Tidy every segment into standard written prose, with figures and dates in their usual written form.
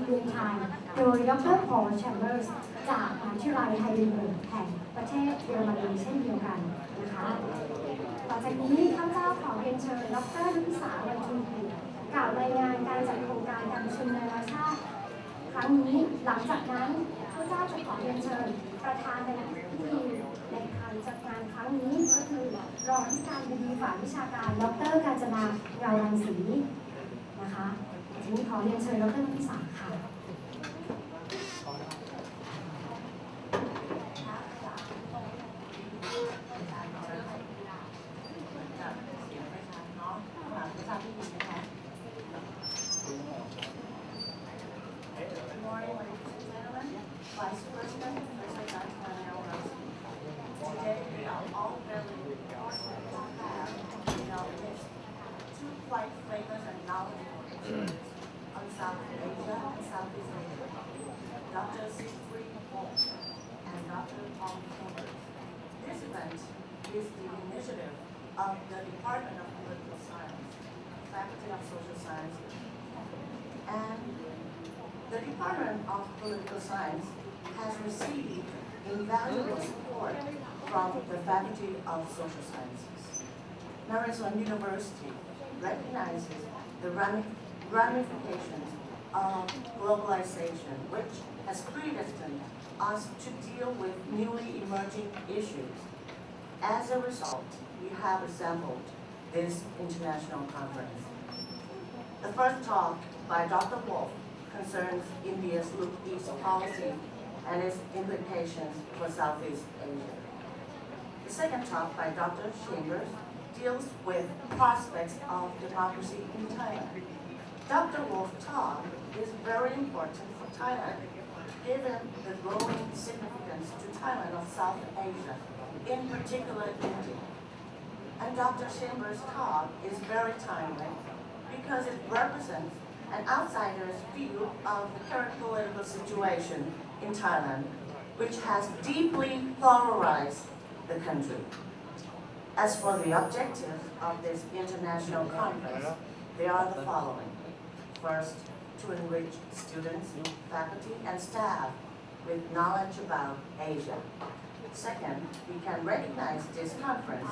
เรียนทางโดยดร. พอล แชมเบอร์สจากมหาวิทยาลัยไฮเดลเบิร์กแห่งประเทศเยอรมนีเช่นเดียวกันนะคะต่อจากนี้ข้าพเจ้าขอเรียนเชิญดร. นุพิสา วรรณชมพูกล่าวรายงานการจัดโครงการการประชุมนานาชาติครั้งนี้หลังจากนั้นข้าพเจ้าจะขอเรียนเชิญประธานในพิธีในการจัดงานครั้งนี้ก็คือรองผู้การบดีฝ่ายวิชาการดร. กาญจนาเงารังสีนะคะทีนี้ขอเรียนเชิญดร. นุพิสาค่ะVice President, Professor Dr. Today we are all very fortunate to have in our midst two quite famous and knowledgeable experts on South Asia and Southeast Asia, Dr. Siegfried and Dr. O.Wolf. This event is the initiative of the Department of Political Science, Faculty of Social Sciences, and the Department of Political Science has received invaluable support from the Faculty of Social Sciences. Naresuan University recognizes the ramifications of globalization, which has predestined us to deal with newly emerging issues. As a result, we have assembled this international conference. The first talk by Dr. Wolf concerns India's Look East policy and its implications for Southeast Asia. The second talk by Dr. Chambers deals with prospects of democracy in Thailand. Dr. Wolf's talk is very important for Thailand, given the growing significance to Thailand of South Asia, in particular India. And Dr. Chambers' talk is very timely because it represents an outsider's view of the current political situation in Thailand, which has deeply polarized the country. As for the objectives of this international conference, they are the following. First, to enrich students, faculty, and staff with knowledge about Asia. Second, we can recognize this conference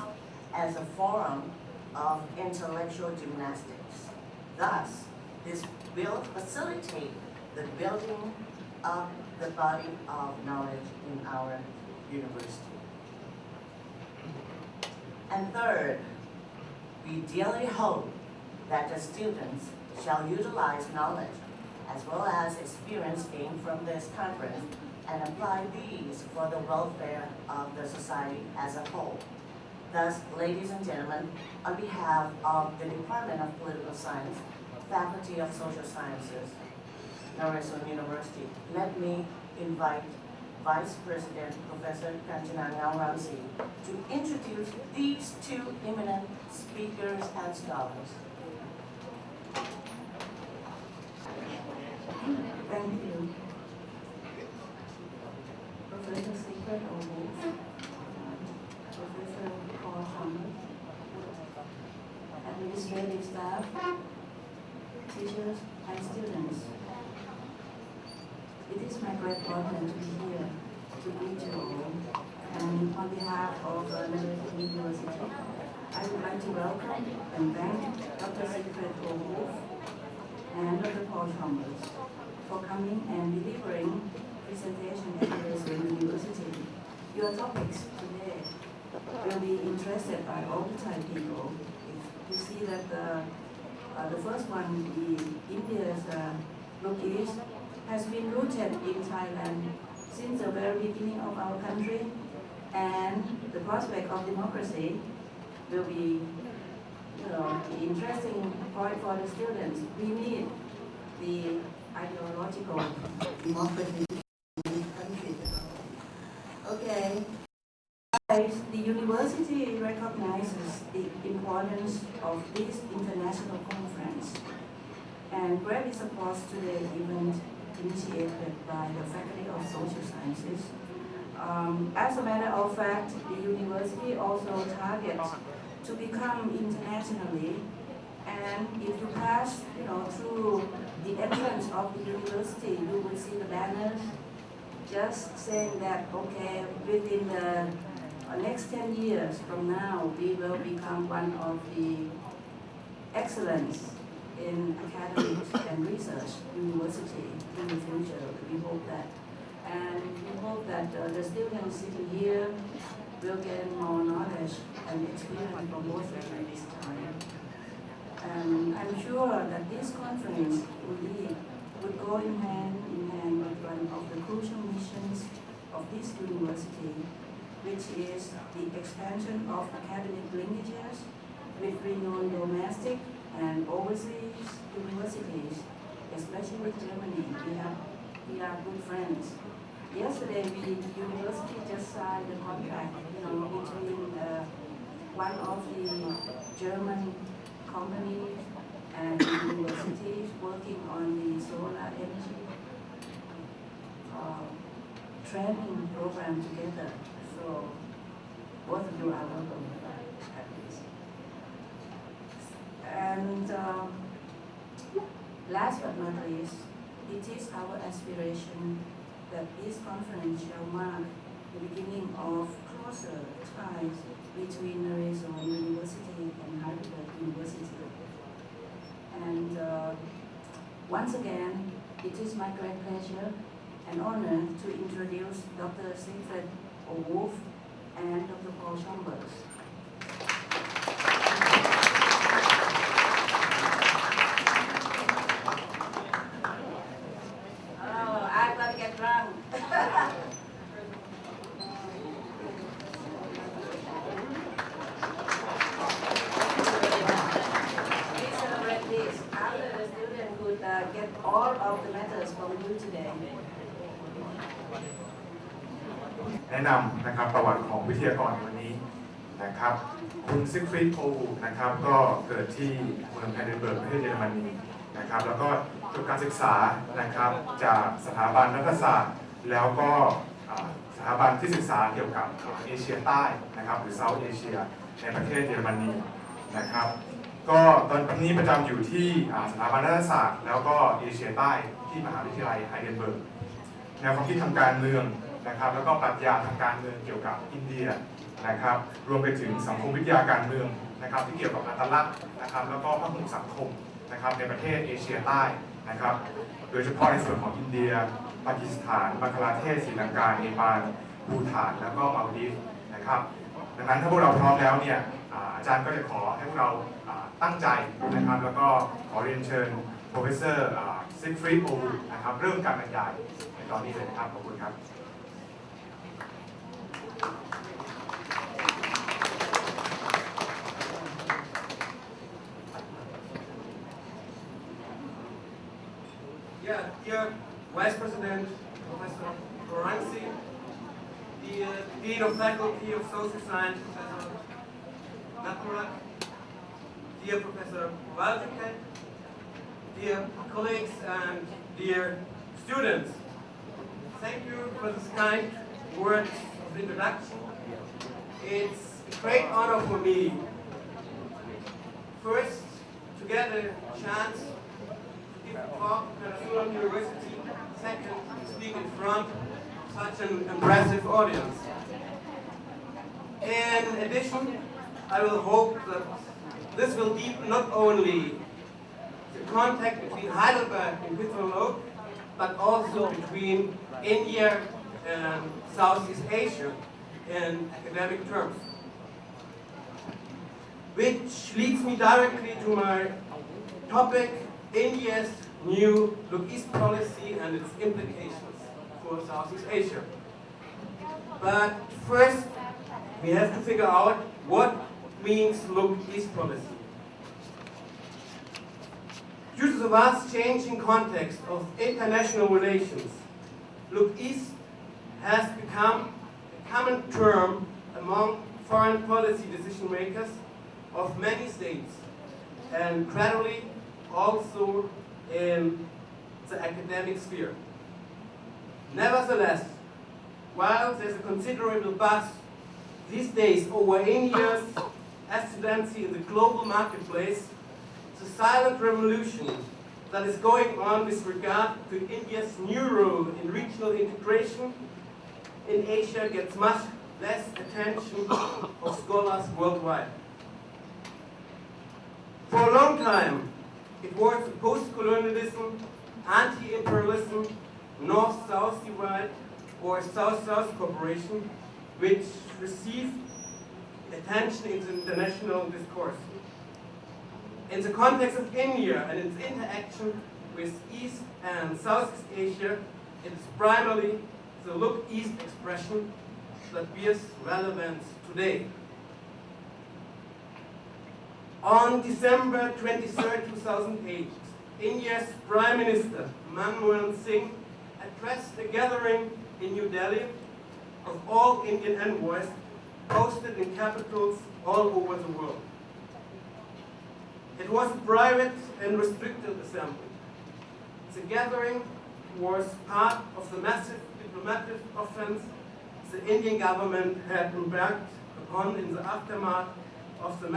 as a forum of intellectual gymnastics. Thus, this will facilitate the building of the body of knowledge in our university. And third, we dearly hope that the students shall utilize knowledge as well as experience gained from this conference and apply these for the welfare of the society as a whole. Thus, ladies and gentlemen, on behalf of the Department of Political Science, Faculty of Social Sciences, Naresuan University, let me invite Vice President Professor Kanchana Ngauramsi to introduce these two eminent speakers and scholars. Thank you. Professor Siegfried O.Wolf, Professor Paul, administrative staff, teachers, and students. It is my great honor to be here to meet you all. And on behalf of Naresuan University, I would like to welcome and thank Dr. Siegfried O.Wolf and Dr. Paul for coming and delivering presentation at Naresuan University. Your topics today will be interested by all the Thai people. If you see that the first one, India's Look East, has been rooted in Thailand since the very beginning of our country, and the prospect of democracy will be, the interesting point for the students. We need the ideological democracy in this country. Okay. The university recognizes the importance of this international conference and greatly supports today's event initiated by the Faculty of Social Sciences. As a matter of fact, the university also targets to become internationally And if you pass, through the entrance of the university, you will see the banners just saying that, okay, within the next 10 years from now, we will become one of the excellence in academics and research university in the future. We hope that. And we hope that the students sitting here will gain more knowledge and experience from both of them this time. And I'm sure that this conference would go in hand with one of the crucial missions of this university, which is the expansion of academic linkages with renowned domestic and overseas universities, especially with Germany. We are good friends. Yesterday, the university just signed a contract, between one of the German companies and universities working on the solar energy training program together. So both of you are welcome at this. And last but not least, it is our aspiration that this conference shall mark the beginning of closer ties between Arizona University and Heidelberg University. And once again, it is my great pleasure and honor to introduce Dr. Siegfried O.Wolf and Dr. Paul Chambers. Oh, I'm gonna get drunk. Please celebrate this. After the student could get all of the letters from you today. แนะนำนะครับประวัติของวิทยากรวันนี้นะครับคุณซิกฟรีด โอวูลนะครับก็เกิดที่เมืองไฮเดลเบิร์กประเทศเยอรมนีนะครับแล้วก็จบการศึกษานะครับจากสถาบันรัฐศาสตร์แล้วก็สถาบันที่ศึกษาเกี่ยวกับเอเชียใต้นะครับหรือเซาท์เอเชียในประเทศเยอรมนีนะครับก็ตอนนี้ประจำอยู่ที่สถาบันรัฐศาสตร์แล้วก็เอเชียใต้ที่มหาวิทยาลัยไฮเดลเบิร์กแนวความคิดทางการเมืองนะครับแล้วก็ปรัชญาทางการเมืองเกี่ยวกับอินเดียนะครับรวมไปถึงสังคมวิทยาการเมืองนะครับที่เกี่ยวกับอัตลักษณ์นะครับแล้วก็พหุสังคมนะครับในประเทศเอเชียใต้นะครับโดยเฉพาะในส่วนของอินเดียปากีสถานบังคลาเทศศรีลังกาเนปาลภูฏานแล้วก็มาลดีฟนะครับดังนั้นถ้าพวกเราพร้อมแล้วเนี่ยอาจารย์ก็จะขอให้พวกเราตั้งใจนะครับแล้วก็ขอเรียนเชิญ Professor Siegfried O.Wolf นะครับเริ่มการบรรยายในตอนนี้เลยนะครับขอบคุณครับ Yeah, dear Vice President, Professor Moranci, dear Dean of Faculty of Social Science, Professor Naturak, dear Professor Walteke, dear colleagues and dear students, thank you for this kind words of introduction. It's a great honor for me, first, to get a chance to give a talk at Arizona University, second, to speak in front of such an impressive audience. In addition, I will hope that this will deepen not only the contact between Heidelberg and Pittsburgh, but also between India and Southeast Asia in academic terms. Which leads me directly to my topic, India's new Look East policy and its implications for Southeast Asia. But first, we have to figure out what means Look East policy. Due to the vast changing context of international relations, Look East has become a common term among foreign policy decision makers of many states, and gradually also in the academic sphere. Nevertheless, while there's a considerable buzz these days over India's ascendancy in the global marketplace, the silent revolution that is going on with regard to India's new role in regional integration in Asia gets much less attention of scholars worldwide. For a long time, it was post-colonialism, anti-imperialism, North-South divide, or South-South cooperation, which received attention in the international discourse. In the context of India and its interaction with East and Southeast Asia, it is primarily the Look East expression that bears relevance today. On December 23, 2008, India's Prime Minister Manmohan Singh addressed a gathering in New Delhi of all Indian envoys posted in capitals all over the world. It was a private and restricted assembly. The gathering was part of the massive diplomatic offense the Indian government had embarked upon in the aftermath of the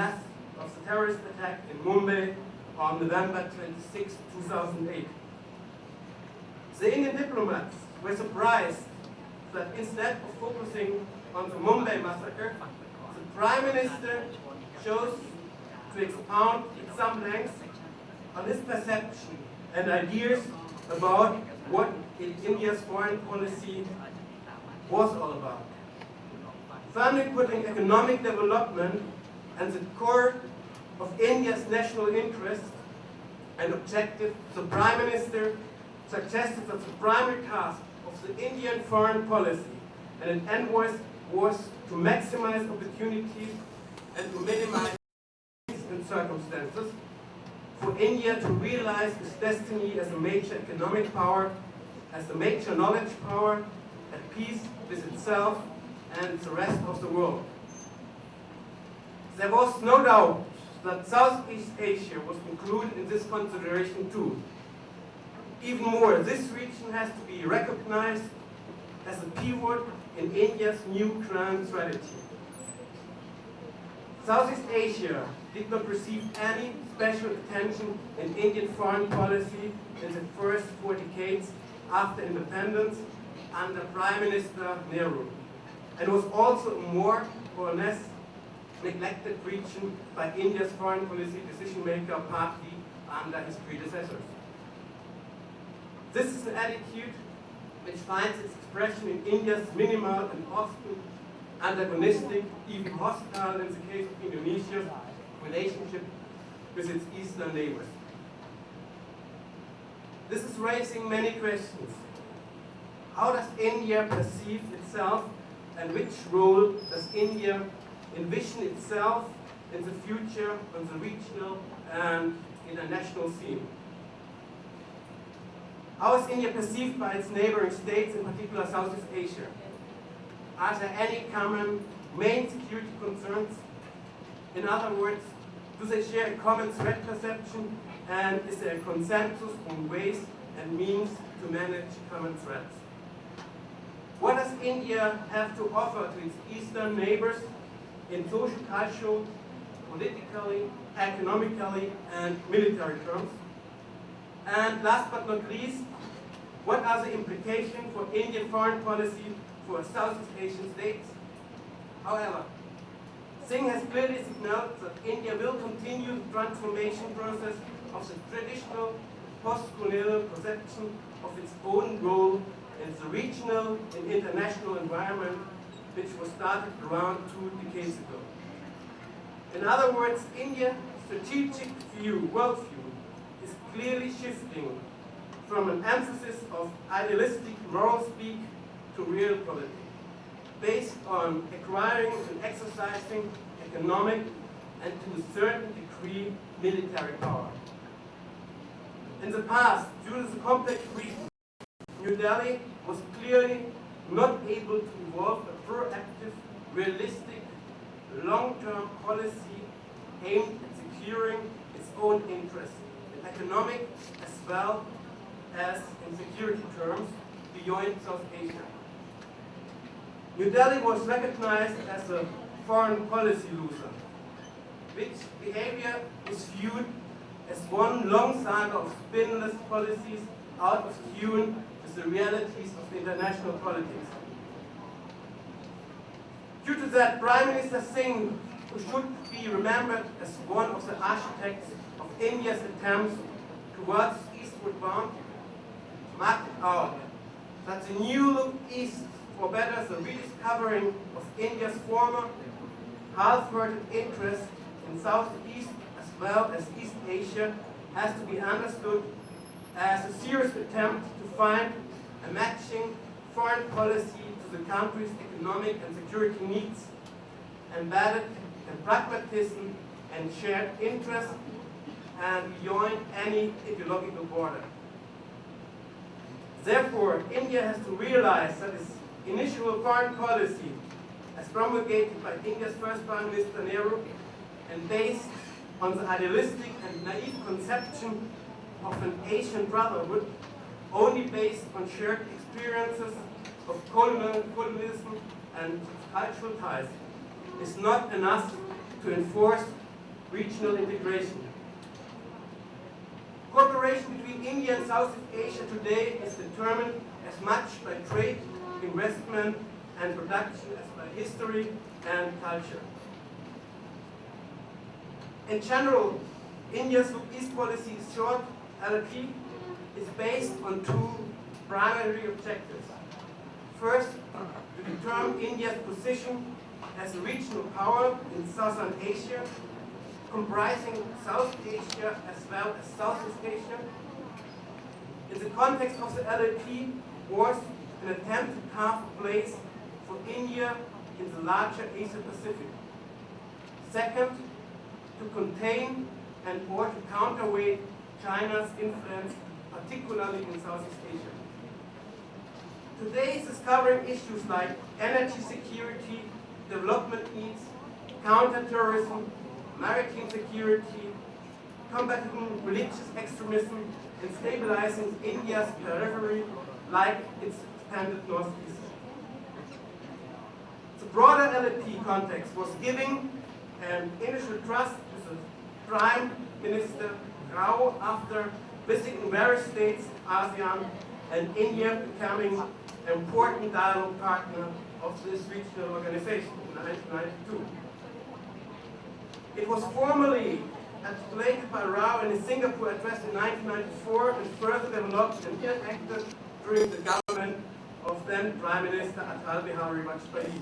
terrorist attack in Mumbai on November 26, 2008. The Indian diplomats were surprised that instead of focusing on the Mumbai massacre, the Prime Minister chose to expound at some length on his perception and ideas about what India's foreign policy was all about. Firmly putting economic development at the core of India's national interest and objective, the Prime Minister suggested that the primary task of the Indian foreign policy and its envoys was to maximize opportunities and to minimize and circumstances for India to realize its destiny as a major economic power, as a major knowledge power, at peace with itself and the rest of the world. There was no doubt that Southeast Asia was included in this consideration too. Even more, this region has to be recognized as a pivot in India's new grand strategy. Southeast Asia did not receive any special attention in Indian foreign policy in the first 4 decades after independence under Prime Minister Nehru, and was also a more or less neglected region by India's foreign policy decision-maker party under his predecessors. This is an attitude which finds its expression in India's minimal and often antagonistic, even hostile in the case of Indonesia's relationship with its eastern neighbors. This is raising many questions. How does India perceive itself, and which role does India envision itself in the future on the regional and international scene? How is India perceived by its neighboring states, in particular Southeast Asia? Are there any common main security concerns? In other words, do they share a common threat perception, and is there a consensus on ways and means to manage common threats? What does India have to offer to its eastern neighbors in social, cultural, politically, economically, and military terms? And last but not least, what are the implications for Indian foreign policy for Southeast Asian states? However, Singh has clearly signaled that India will continue the transformation process of the traditional post-colonial perception of its own role in the regional and international environment, which was started around 2 decades ago. In other words, India's strategic worldview is clearly shifting from an emphasis of idealistic moral speak to real politics, based on acquiring and exercising economic and to a certain degree military power. In the past, due to the complex reasons, New Delhi was clearly not able to evolve a proactive, realistic, long-term policy aimed at securing its own interests, in economic as well as in security terms, beyond South Asia. New Delhi was recognized as a foreign policy loser, which behavior is viewed as one long saga of spinless policies out of tune with the realities of international politics. Due to that, Prime Minister Singh, who should be remembered as one of the architects of India's attempts towards eastward bound, marked out that the new look east forbetters the rediscovering of India's former half-hearted interest in Southeast as well as East Asia has to be understood as a serious attempt to find a matching foreign policy to the country's economic and security needs, embedded in pragmatism and shared interest and beyond any ideological border. Therefore, India has to realize that its initial foreign policy, as promulgated by India's first Prime Minister Nehru and based on the idealistic and naive conception of an Asian brotherhood, only based on shared experiences of colonialism and cultural ties, is not enough to enforce regional integration. Cooperation between India and Southeast Asia today is determined as much by trade, investment, and production as by history and culture. In general, India's Look-East policy, short LP, is based on two primary objectives. First, to determine India's position as a regional power in Southern Asia, comprising South Asia as well as Southeast Asia. In the context of the LLP was an attempt to carve a place for India in the larger Asia Pacific. Second, to contain and or to counterweight China's influence, particularly in Southeast Asia. Today is covering issues like energy security, development needs, counterterrorism, maritime security, combating religious extremism, and stabilizing India's periphery like its expanded northeast. The broader LLP context was giving an initial trust to the Prime Minister Rao after visiting various states, ASEAN, and India becoming an important dialogue partner of this regional organization in 1992. It was formally articulated by Rao in his Singapore address in 1994 and further developed and enacted during the government of then Prime Minister Atal Bihari Vajpayee.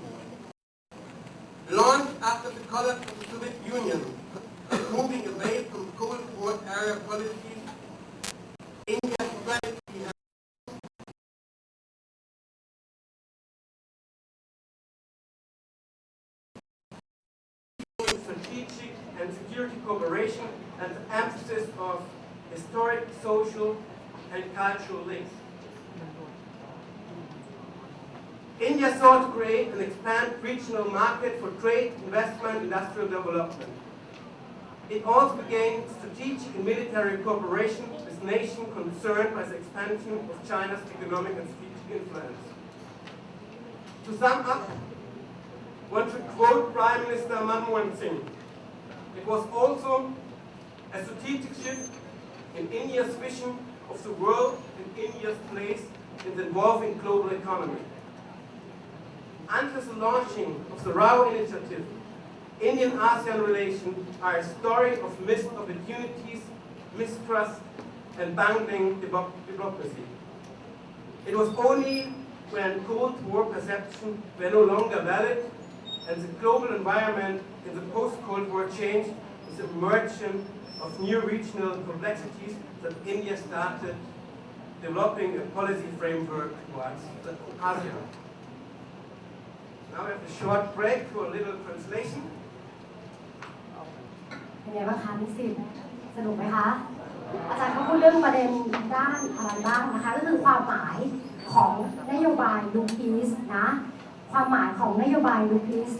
Launched after the collapse of the Soviet Union, moving away from Cold War era policies, India's strategy has strategic and security cooperation and the emphasis of historic, social, and cultural links. India sought to create and expand regional market for trade, investment, industrial development. It also began strategic and military cooperation with nations concerned by the expansion of China's economic and strategic influence. To sum up, one should quote Prime Minister Manmohan Singh. It was also a strategic shift in India's vision of the world and India's place in the evolving global economy. Until the launching of the Rao Initiative, Indian-ASEAN relations are a story of missed opportunities, mistrust, and bungling diplomacy. It was only when Cold War perceptions were no longer valid and the global environment in the post-Cold War changed with the emergence of new regional complexities that India started developing a policy framework towards ASEAN. Now we have a short break for a little translation. เป็นไงบ้างคะนิสิตสนุกไหมคะอาจารย์เขาพูดเรื่องประเด็นด้านอะไรบ้างนะคะก็คือความหมายของนโยบาย Look-East นะความหมายของนโยบาย Look-East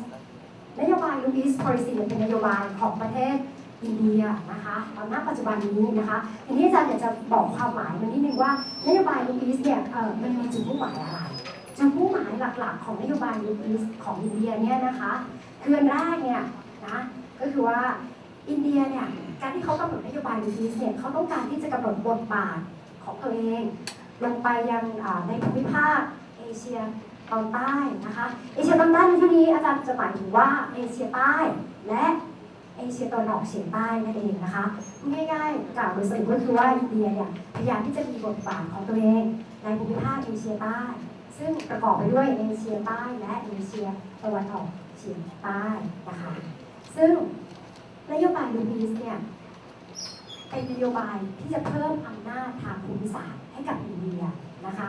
นโยบาย Look-East policy เป็นนโยบายของประเทศอินเดียนะคะตอนณปัจจุบันนี้นะคะทีนี้อาจารย์อยากจะบอกความหมายมันนิดนึงว่านโยบาย Look-East เนี่ยมันมีจุดมุ่งหมายอะไรจุดมุ่งหมายหลักๆของนโยบาย Look-East ของอินเดียเนี่ยนะคะคืออันแรกเนี่ยนะก็คือว่า อินเดียเนี่ยการที่เขากำหนดนโยบายดูพีซเนี่ยเขาต้องการที่จะกำหนดบทบาทของตัวเองลงไปยังในภูมิภาคเอเชียตอนใต้นะคะเอเชียตอนใต้ในที่นี้อาจารย์จะหมายถึงว่าเอเชียใต้และเอเชียตะวันออกเฉียงใต้นั่นเองนะคะง่ายๆกล่าวโดยสรุปก็คือว่าอินเดียเนี่ยพยายามที่จะมีบทบาทของตัวเองในภูมิภาคเอเชียใต้ซึ่งประกอบไปด้วยเอเชียใต้และเอเชียตะวันออกเฉียงใต้นะคะซึ่งนโยบายดูพีซเนี่ยเป็นนโยบายที่จะเพิ่มอำนาจทางภูมิศาสตร์ให้กับอินเดียนะคะ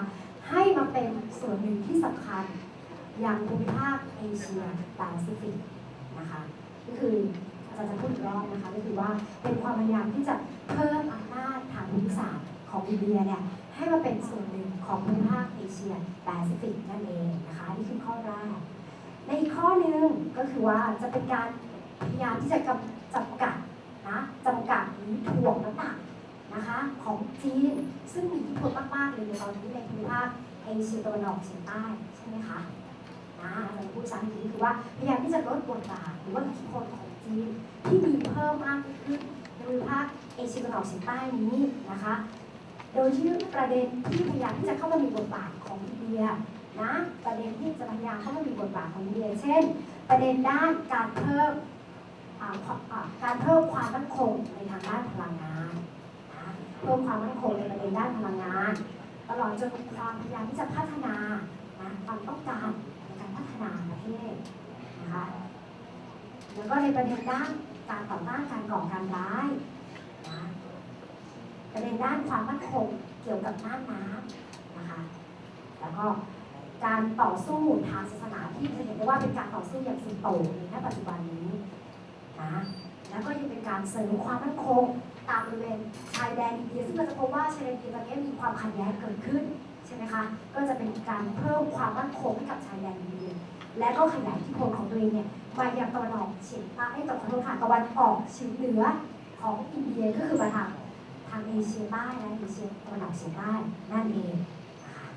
ให้มาเป็นส่วนหนึ่งที่สำคัญอย่างภูมิภาคเอเชียแปซิฟิกนะคะก็คืออาจารย์จะพูดอีกรอบนะคะก็คือว่าเป็นความพยายามที่จะเพิ่มอำนาจทางภูมิศาสตร์ของอินเดียเนี่ยให้มาเป็นส่วนหนึ่งของภูมิภาคเอเชียแปซิฟิกนั่นเองนะคะนี่คือข้อแรกในอีกข้อหนึ่งก็คือว่าจะเป็นการพยายามที่จะจำกัดหรือถ่วงน้ำหนักนะคะของจีนซึ่งมีอิทธิพลมากๆเลยในตอนนี้ในภูมิภาคเอเชียตะวันออกเฉียงใต้ใช่ไหมคะเราพูดซ้ำอีกทีคือว่าพยายามที่จะลดบทบาทหรือว่าอิทธิพลของจีนที่มีเพิ่มมากขึ้นในภูมิภาคเอเชียตะวันออกเฉียงใต้นี้นะคะโดยที่ประเด็นที่พยายามที่จะเข้ามามีบทบาทของอินเดียนะประเด็นที่จะพยายามเข้ามามีบทบาทของอินเดียเช่นประเด็นด้านการเพิ่มความมั่นคงในทางด้านพลังงานเพิ่มความมั่นคงในประเด็นด้านพลังงานตลอดจนความพยายามที่จะพัฒนาความต้องการในการพัฒนาประเทศนะคะแล้วก็ในประเด็นด้านการต่อต้านการก่อการร้ายนะประเด็นด้านความมั่นคงเกี่ยวกับน่านน้ำนะคะแล้วก็การต่อสู้ทางศาสนาที่จะเห็นได้ว่าเป็นการต่อสู้อย่างสุดโต่งในปัจจุบันนี้แล้วก็ยังเป็นการเสริมความมั่นคงตามบริเวณชายแดนอินเดียซึ่งเราจะพบว่าชายแดนอินเดียตอนนี้มีความขัดแย้งเกิดขึ้นใช่ไหมคะก็จะเป็นการเพิ่มความมั่นคงให้กับชายแดนอินเดียและก็ขยายอิทธิพลของตัวเองเนี่ยมายังตะวันออกเฉียงใต้ตะวันออกเฉียงเหนือของอินเดียก็คือมาทางเอเชียใต้และเอเชียตะวันออกเฉียงใต้นั่นเองนะคะ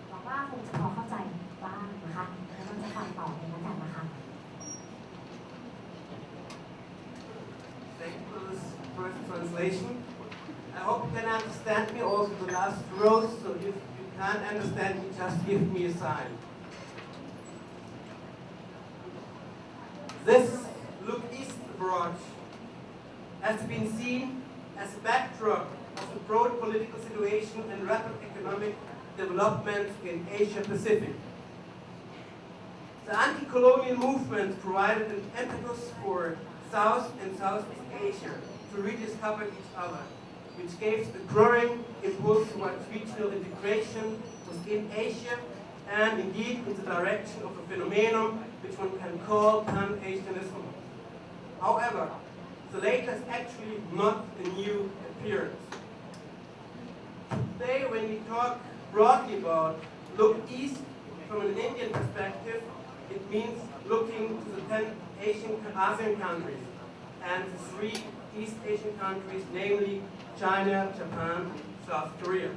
หวังว่าคงจะพอเข้าใจบ้างนะคะแล้วก็จะฟังต่อเลยแล้วกันนะคะThank you for this first translation. I hope you can understand me also the last rows, so if you can't understand me, just give me a sign. This Look East approach has been seen as a backdrop of the broad political situation and rapid economic development in Asia Pacific. The anti-colonial movement provided an impetus for South and Southeast Asia to rediscover each other, which gave a growing impulse towards regional integration within Asia and indeed in the direction of a phenomenon which one can call Pan-Asianism. However, the latter is actually not a new appearance. Today, when we talk broadly about look east from an Indian perspective, it means looking to the 10 ASEAN countries and the 3 East Asian countries, namely China, Japan, South Korea.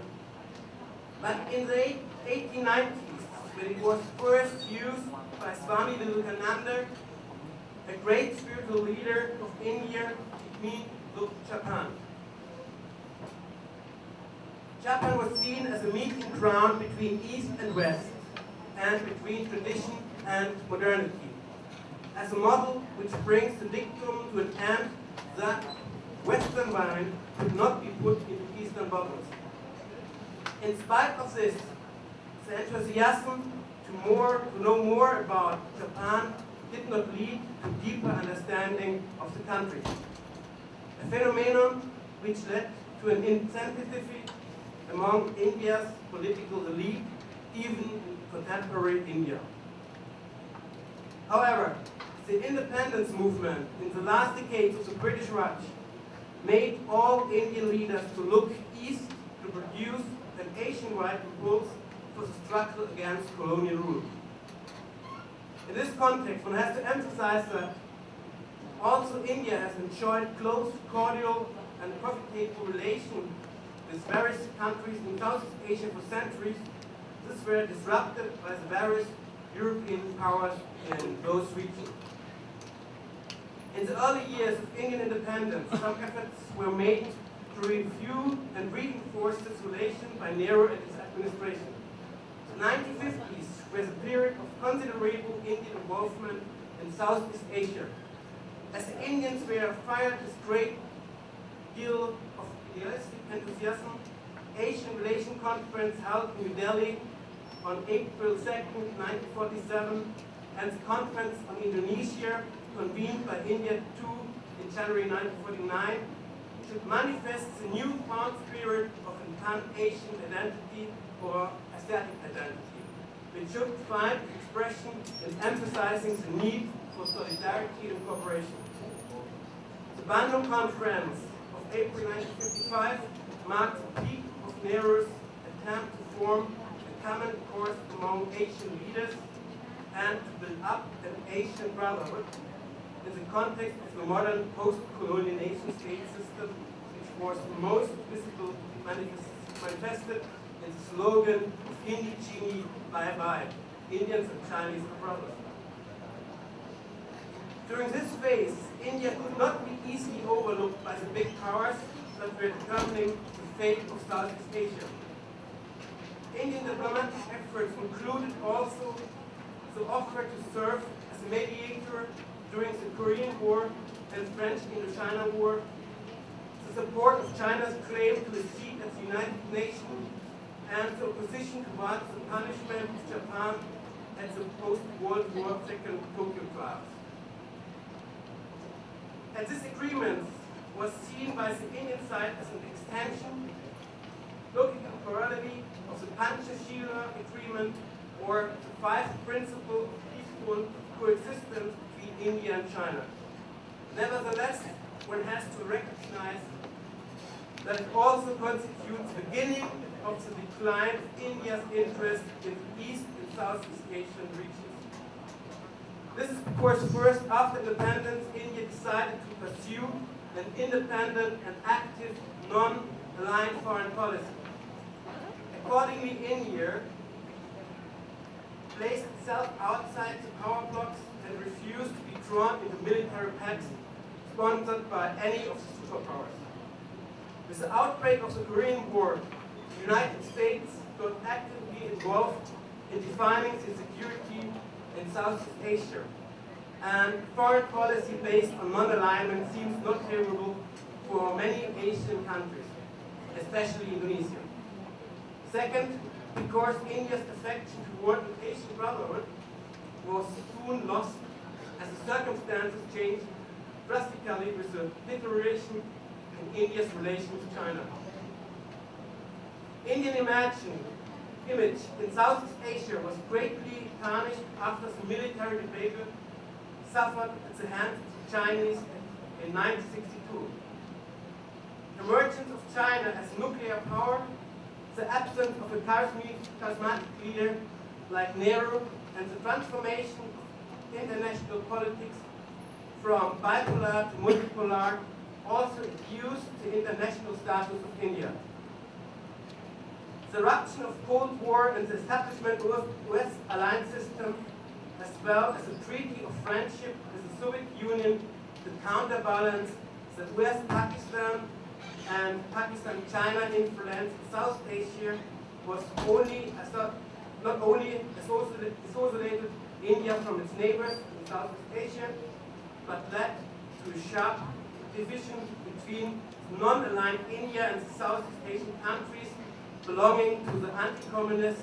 But in the 1890s, when it was first used by Swami Vivekananda, a great spiritual leader of India, it means look Japan. Japan was seen as a meeting ground between East and West, and between tradition and modernity, as a model which brings the dictum to an end that Western wine could not be put into Eastern bottles. In spite of this, the enthusiasm to know more about Japan did not lead to deeper understanding of the country, a phenomenon which led to an insensitivity among India's political elite, even in contemporary India. However, the independence movement in the last decades of the British Raj made all Indian leaders to look east to produce an Asian-wide impulse for the struggle against colonial rule. In this context, one has to emphasize that also India has enjoyed close, cordial, and profitable relations with various countries in Southeast Asia for centuries. These were disrupted by the various European powers in those regions. In the early years of Indian independence, some efforts were made to review and reinforce this relation by Nehru and his administration. The 1950s was a period of considerable Indian involvement in Southeast Asia. As the Indians were fired with great deal of idealistic enthusiasm, Asian Relation Conference held in New Delhi on April 2nd, 1947, and the Conference on Indonesia, convened by India too in January 1949, should manifest the newfound spirit of an pan-Asian identity or Asiatic identity, which should find expression in emphasizing the need for solidarity and cooperation. The Bandung Conference of April 1955 marked the peak of Nehru's attempt to form a common course among Asian leaders and to build up an Asian brotherhood in the context of the modern post-colonial nation-state system, which was most visible manifested in the slogan of Hindi Chini Bye Bye, Indians and Chinese are brothers. During this phase, India could not be easily overlooked by the big powers that were determining the fate of Southeast Asia. Indian diplomatic efforts included also the offer to serve as a mediator during the Korean War and French Indochina War, the support of China's claim to a seat at the United Nations, and the opposition towards the punishment of Japan at the post-World War II Tokyo trials. And this agreement was seen by the Indian side as an extension, looking temporarily, of the Panchashila Agreement, or the 5 principles of peaceful coexistence between India and China. Nevertheless, one has to recognize that it also constitutes the beginning of the decline of India's interest in the East and Southeast Asian regions. This is because first after independence, India decided to pursue an independent and active, non-aligned foreign policy. Accordingly, India placed itself outside the power blocks and refused to be drawn into military pacts sponsored by any of the superpowers. With the outbreak of the Korean War, the United States got actively involved in defining the security in Southeast Asia, and foreign policy based on non-alignment seems not favorable for many Asian countries, especially Indonesia. Second, because India's affection toward an Asian brotherhood was soon lost as the circumstances changed drastically with the deterioration in India's relation to China. Indian image in Southeast Asia was greatly tarnished after the military debacle suffered at the hands of the Chinese in 1962. The emergence of China as a nuclear power, the absence of a charismatic leader like Nehru, and the transformation of international politics from bipolar to multipolar also reduced the international status of India. The eruption of Cold War and the establishment of the US alliance system, as well as the Treaty of Friendship with the Soviet Union to counterbalance the US-Pakistan and Pakistan-China influence in South Asia, was not only associated India from its neighbors in Southeast Asia, but led to a sharp division between non-aligned India and the Southeast Asian countries belonging to the anti-communist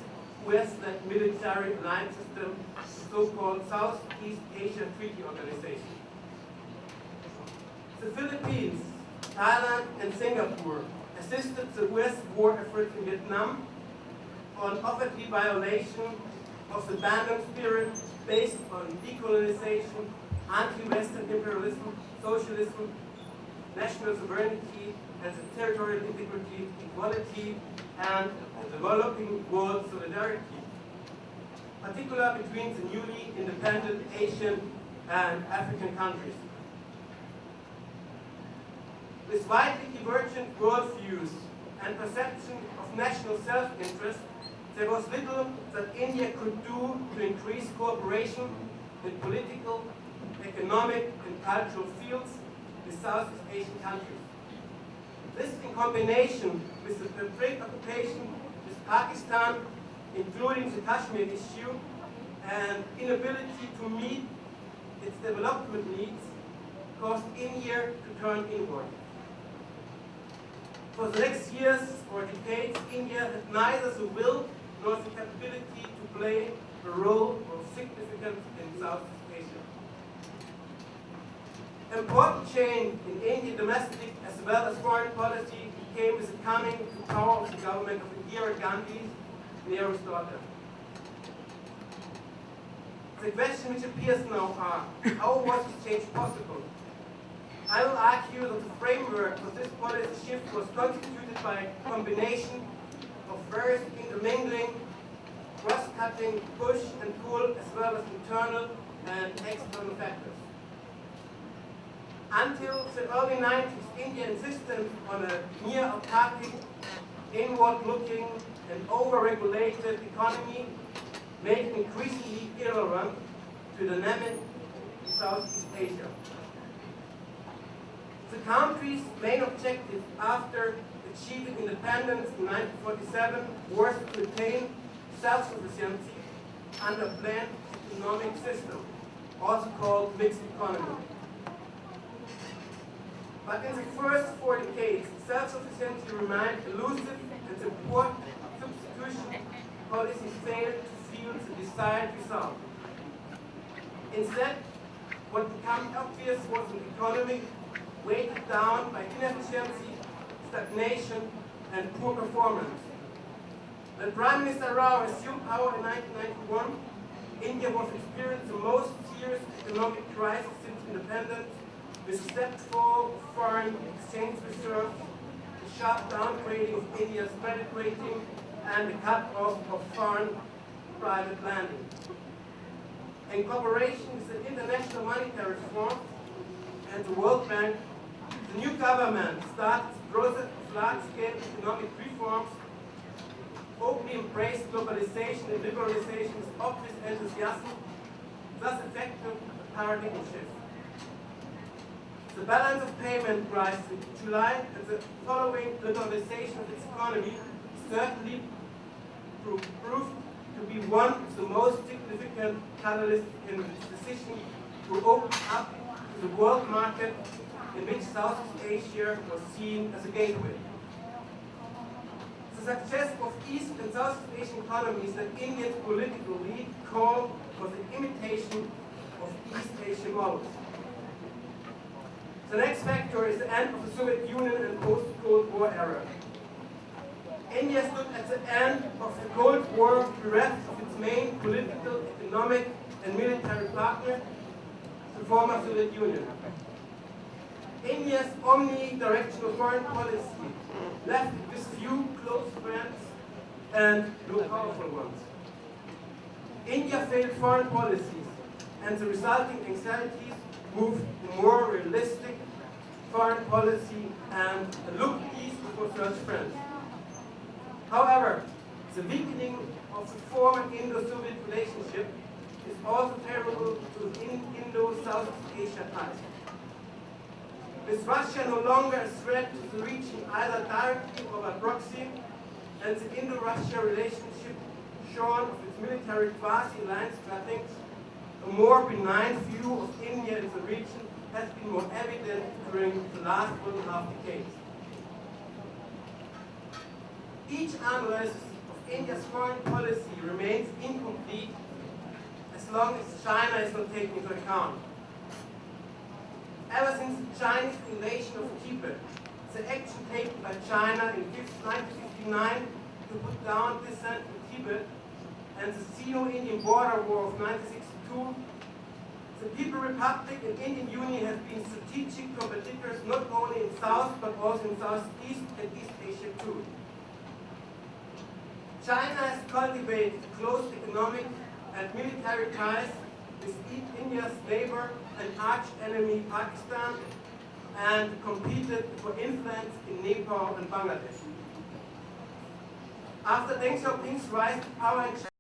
US-led military alliance system, the so-called Southeast Asia Treaty Organization. The Philippines, Thailand, and Singapore assisted the US war effort in Vietnam on overtly violation of the Bandung spirit based on decolonization, anti-Western imperialism, socialism, national sovereignty, and the territorial integrity, equality, and the developing world solidarity, particularly between the newly independent Asian and African countries. With widely divergent worldviews and perception of national self-interest, there was little that India could do to increase cooperation in political, economic and cultural fields with Southeast Asian countries. This, in combination with the preoccupation with Pakistan, including the Kashmir issue, and inability to meet its development needs, caused India to turn inward. For the next years or decades, India had neither the will nor the capability to play a role of significance in Southeast Asia. An important change in Indian domestic as well as foreign policy came with the coming to power of the government of Indira Gandhi, Nehru's daughter. The question which appears now are, how was this change possible? I will argue that the framework for this policy shift was constituted by a combination of various intermingling, cross-cutting, push and pull, as well as internal and external factors. Until the early 90s, India insisted on a near-autarkic, inward-looking and over-regulated economy, making increasingly irrelevant to the dynamic in Southeast Asia. The country's main objective after achieving independence in 1947 was to attain self-sufficiency under a planned economic system, also called mixed economy. But in the first 4 decades, self-sufficiency remained elusive and the poor substitution policy failed to yield the desired result. Instead, what became obvious was an economy weighted down by inefficiency, stagnation, and poor performance. When Prime Minister Rao assumed power in 1991, India was experiencing the most serious economic crisis since independence, with a step fall of foreign exchange reserves, a sharp downgrading of India's credit rating, and the cut-off of foreign private lending. In cooperation with the International Monetary Fund and the World Bank, the new government started the process of large-scale economic reforms, openly embraced globalization and liberalization with obvious enthusiasm, thus effecting a paradigm shift. The balance of payment crisis in July and the following liberalization of its economy certainly proved to be one of the most significant catalysts in its decision to open up to the world market in which Southeast Asia was seen as a gateway. The success of East and Southeast Asian economies that India's political elite called for the imitation of East Asian models. The next factor is the end of the Soviet Union and post-Cold War era. India stood at the end of the Cold War bereft of its main political, economic, and military partner, the former Soviet Union. India's omnidirectional foreign policy left it with few close friends and no powerful ones. India failed foreign policies, and the resulting anxieties moved to more realistic foreign policy and a look east for such friends. However, the weakening of the former Indo-Soviet relationship is also favorable to Indo-Southeast Asia ties. With Russia no longer a threat to the region either directly or by proxy, and the Indo-Russia relationship shorn of its military quasi-alliance trappings, a more benign view of India in the region has been more evident during the last 1.5 decades. Each analysis of India's foreign policy remains incomplete as long as China is not taken into account. Ever since the Chinese invasion of Tibet, the action taken by China in 1959 to put down dissent in Tibet, and the Sino-Indian border war of 1962, the People's Republic and Indian Union have been strategic competitors not only in South but also in Southeast and East Asia too. China has cultivated close economic and military ties with India's neighbor and arch enemy Pakistan, and competed for influence in Nepal and Bangladesh. After Deng Xiaoping's rise to power in China,